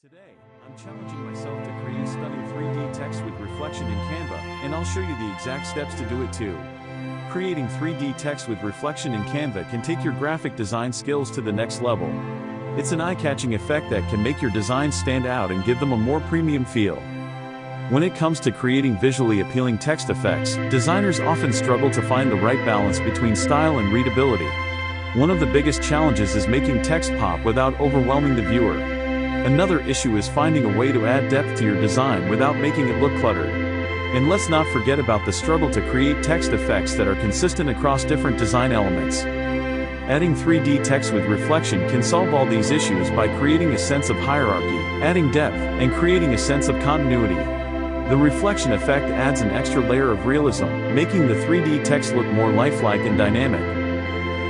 Today, I'm challenging myself to create stunning 3D text with reflection in Canva, and I'll show you the exact steps to do it too. Creating 3D text with reflection in Canva can take your graphic design skills to the next level. It's an eye-catching effect that can make your designs stand out and give them a more premium feel. When it comes to creating visually appealing text effects, designers often struggle to find the right balance between style and readability. One of the biggest challenges is making text pop without overwhelming the viewer. Another issue is finding a way to add depth to your design without making it look cluttered. And let's not forget about the struggle to create text effects that are consistent across different design elements. Adding 3D text with reflection can solve all these issues by creating a sense of hierarchy, adding depth, and creating a sense of continuity. The reflection effect adds an extra layer of realism, making the 3D text look more lifelike and dynamic.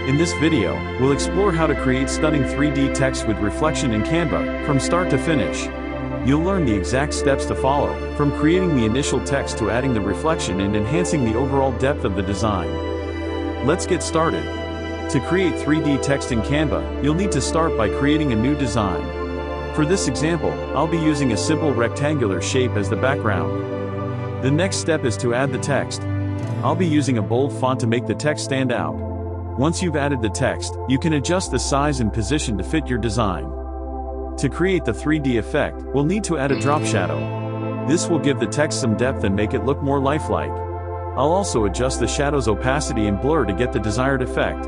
In this video, we'll explore how to create stunning 3D text with reflection in Canva, from start to finish. You'll learn the exact steps to follow, from creating the initial text to adding the reflection and enhancing the overall depth of the design. Let's get started. To create 3D text in Canva, you'll need to start by creating a new design. For this example, I'll be using a simple rectangular shape as the background. The next step is to add the text. I'll be using a bold font to make the text stand out. Once you've added the text, you can adjust the size and position to fit your design. To create the 3D effect, we'll need to add a drop shadow. This will give the text some depth and make it look more lifelike. I'll also adjust the shadow's opacity and blur to get the desired effect.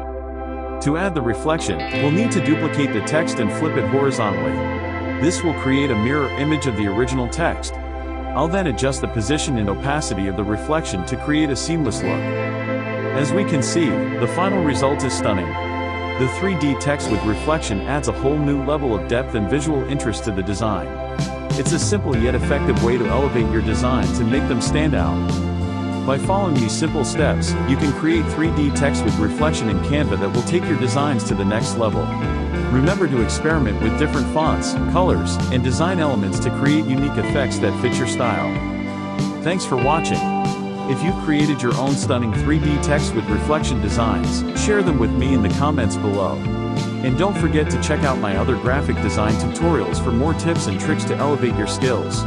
To add the reflection, we'll need to duplicate the text and flip it horizontally. This will create a mirror image of the original text. I'll then adjust the position and opacity of the reflection to create a seamless look. As we can see, the final result is stunning. The 3D text with reflection adds a whole new level of depth and visual interest to the design. It's a simple yet effective way to elevate your designs and make them stand out. By following these simple steps, you can create 3D text with reflection in Canva that will take your designs to the next level. Remember to experiment with different fonts, colors, and design elements to create unique effects that fit your style. Thanks for watching. If you've created your own stunning 3D text with reflection designs, share them with me in the comments below. And don't forget to check out my other graphic design tutorials for more tips and tricks to elevate your skills.